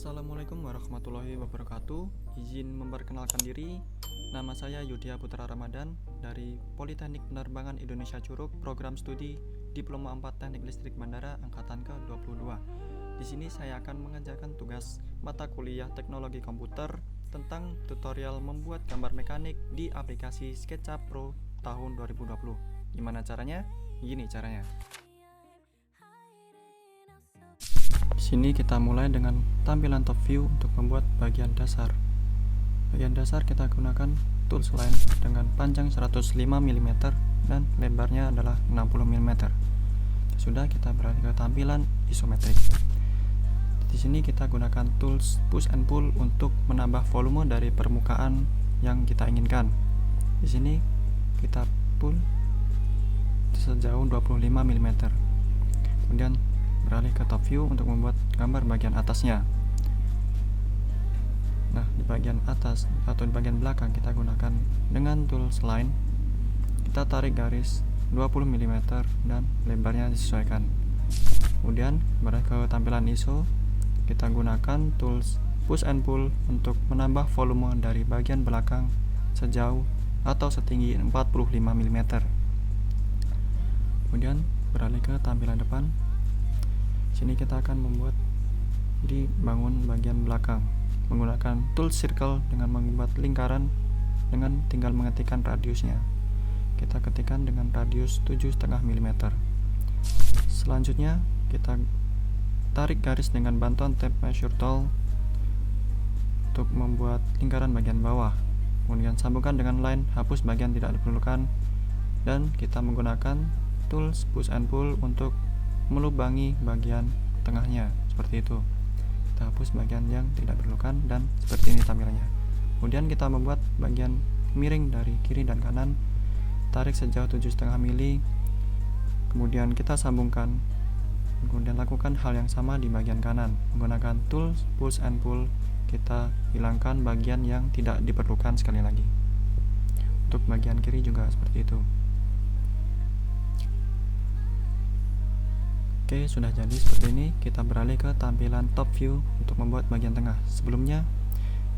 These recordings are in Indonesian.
Assalamualaikum warahmatullahi wabarakatuh. Izin memperkenalkan diri. Nama saya Yudhya Putra Ramadan dari Politeknik Penerbangan Indonesia Curug, program studi Diploma 4 Teknik Listrik Bandara angkatan ke-22. Di sini saya akan mengajarkan tugas mata kuliah Teknologi Komputer tentang tutorial membuat gambar mekanik di aplikasi SketchUp Pro tahun 2020. Gimana caranya? Gini caranya. Di sini kita mulai dengan tampilan top view untuk membuat bagian dasar. Bagian dasar kita gunakan tools line dengan panjang 105 mm dan lebarnya adalah 60 mm. Sudah, kita beralih ke tampilan isometrik. Di sini kita gunakan tools push and pull untuk menambah volume dari permukaan yang kita inginkan. Di sini kita pull sejauh 25 mm. Kemudian beralih ke top view untuk membuat gambar bagian atasnya. Nah, di bagian atas atau di bagian belakang kita gunakan dengan tools line. Kita tarik garis 20 mm dan lebarnya disesuaikan. Kemudian beralih ke tampilan ISO. Kita gunakan tools push and pull untuk menambah volume dari bagian belakang sejauh atau setinggi 45 mm. Kemudian beralih ke tampilan depan. Sini kita akan membuat di bangun bagian belakang menggunakan tool circle dengan membuat lingkaran dengan tinggal mengetikkan radiusnya. Kita ketikkan dengan radius 7,5 mm. Selanjutnya kita tarik garis dengan bantuan tab measure tool untuk membuat lingkaran bagian bawah. Kemudian sambungkan dengan line, hapus bagian tidak diperlukan, dan kita menggunakan tools push and pull untuk melubangi bagian tengahnya, seperti itu. Kita hapus bagian yang tidak diperlukan dan seperti ini tampilannya. Kemudian kita membuat bagian miring dari kiri dan kanan, tarik sejauh 7,5 mm. Kemudian kita sambungkan. Kemudian lakukan hal yang sama di bagian kanan. Menggunakan tools push and pull, kita hilangkan bagian yang tidak diperlukan sekali lagi. Untuk bagian kiri juga seperti itu. Oke, sudah jadi seperti ini. Kita beralih ke tampilan top view untuk membuat bagian tengah. Sebelumnya,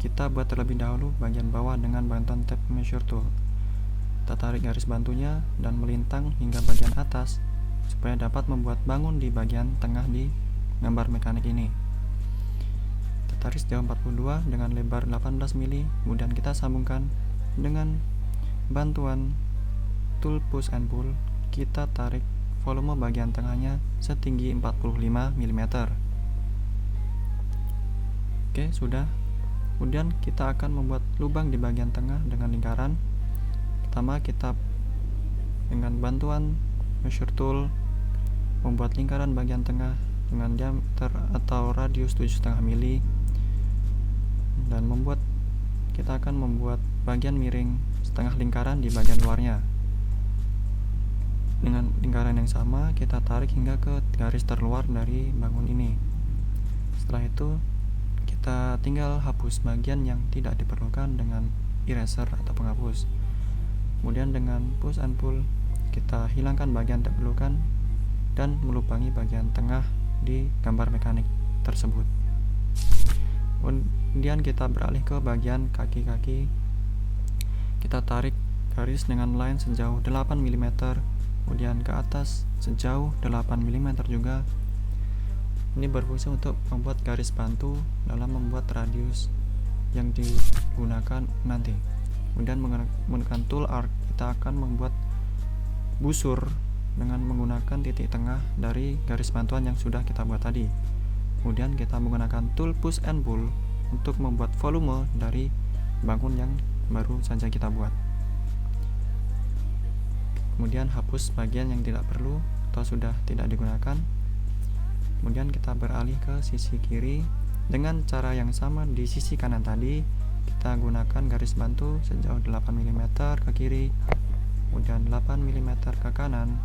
kita buat terlebih dahulu bagian bawah dengan bantuan tab measure tool. Kita tarik garis bantunya dan melintang hingga bagian atas supaya dapat membuat bangun di bagian tengah di gambar mekanik ini. Kita tarik sejauh 42 dengan lebar 18 mm. Kemudian kita sambungkan dengan bantuan tool push and pull. Kita tarik volume bagian tengahnya setinggi 45 mm. Oke, sudah. Kemudian kita akan membuat lubang di bagian tengah dengan lingkaran. Pertama, kita dengan bantuan measure tool membuat lingkaran bagian tengah dengan diameter atau radius 7,5 mm, dan kita akan membuat bagian miring setengah lingkaran di bagian luarnya. Dengan lingkaran yang sama, kita tarik hingga ke garis terluar dari bangun ini. Setelah itu, kita tinggal hapus bagian yang tidak diperlukan dengan eraser atau penghapus. Kemudian dengan push and pull, kita hilangkan bagian tidak diperlukan dan melubangi bagian tengah di gambar mekanik tersebut. Kemudian kita beralih ke bagian kaki-kaki. Kita tarik garis dengan line sejauh 8 mm. Kemudian ke atas sejauh 8 mm juga. Ini berfungsi untuk membuat garis bantu dalam membuat radius yang digunakan nanti. Kemudian menggunakan tool arc, kita akan membuat busur dengan menggunakan titik tengah dari garis bantuan yang sudah kita buat tadi. Kemudian kita menggunakan tool push and pull untuk membuat volume dari bangun yang baru saja kita buat. Kemudian hapus bagian yang tidak perlu atau sudah tidak digunakan. Kemudian kita beralih ke sisi kiri dengan cara yang sama di sisi kanan tadi. Kita gunakan garis bantu sejauh 8 mm ke kiri, kemudian 8 mm ke kanan,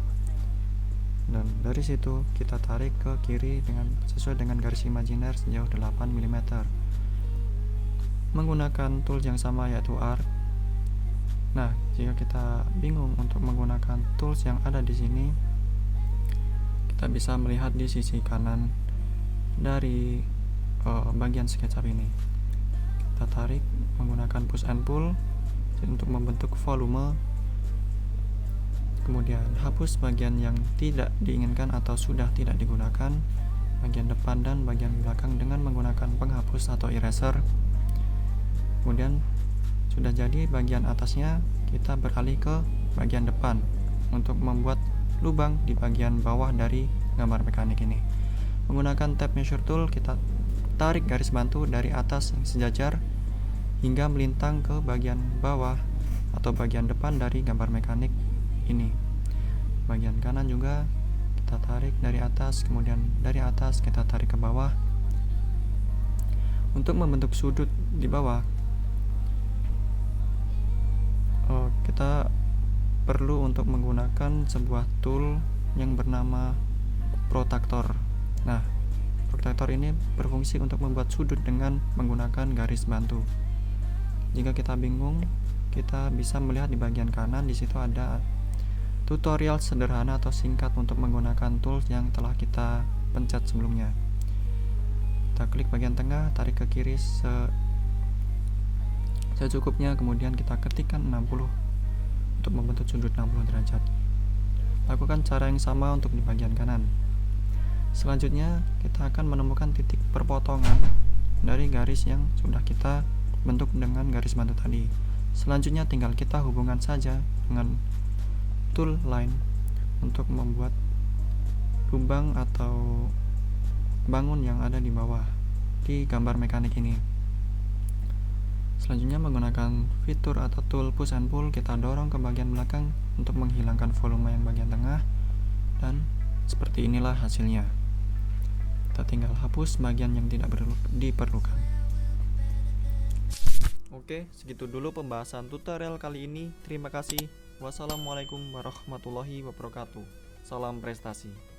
dan dari situ kita tarik ke kiri sesuai dengan garis imajiner sejauh 8 mm. Menggunakan tools yang sama yaitu arc. Nah, jika kita bingung untuk menggunakan tools yang ada di sini, kita bisa melihat di sisi kanan dari bagian SketchUp ini. Kita tarik menggunakan push and pull untuk membentuk volume. Kemudian hapus bagian yang tidak diinginkan atau sudah tidak digunakan, bagian depan dan bagian belakang dengan menggunakan penghapus atau eraser. Kemudian sudah jadi bagian atasnya, kita beralih ke bagian depan untuk membuat lubang di bagian bawah dari gambar mekanik ini. Menggunakan tab measure tool, kita tarik garis bantu dari atas yang sejajar hingga melintang ke bagian bawah atau bagian depan dari gambar mekanik ini. Bagian kanan juga kita tarik dari atas, kemudian dari atas kita tarik ke bawah. Untuk membentuk sudut di bawah, kita perlu untuk menggunakan sebuah tool yang bernama protractor. Nah, protractor ini berfungsi untuk membuat sudut dengan menggunakan garis bantu. Jika kita bingung, kita bisa melihat di bagian kanan, di situ ada tutorial sederhana atau singkat untuk menggunakan tools yang telah kita pencet sebelumnya. Kita klik bagian tengah, tarik ke kiri secukupnya, kemudian kita ketikkan 60 untuk membentuk sudut 60 derajat. Lakukan cara yang sama untuk di bagian kanan. Selanjutnya, kita akan menemukan titik perpotongan dari garis yang sudah kita bentuk dengan garis bantu tadi. Selanjutnya tinggal kita hubungkan saja dengan tool line untuk membuat lubang atau bangun yang ada di bawah di gambar mekanik ini. Selanjutnya menggunakan fitur atau tool push and pull, kita dorong ke bagian belakang untuk menghilangkan volume yang bagian tengah, dan seperti inilah hasilnya. Kita tinggal hapus bagian yang tidak diperlukan. Oke, segitu dulu pembahasan tutorial kali ini. Terima kasih. Wassalamualaikum warahmatullahi wabarakatuh. Salam prestasi.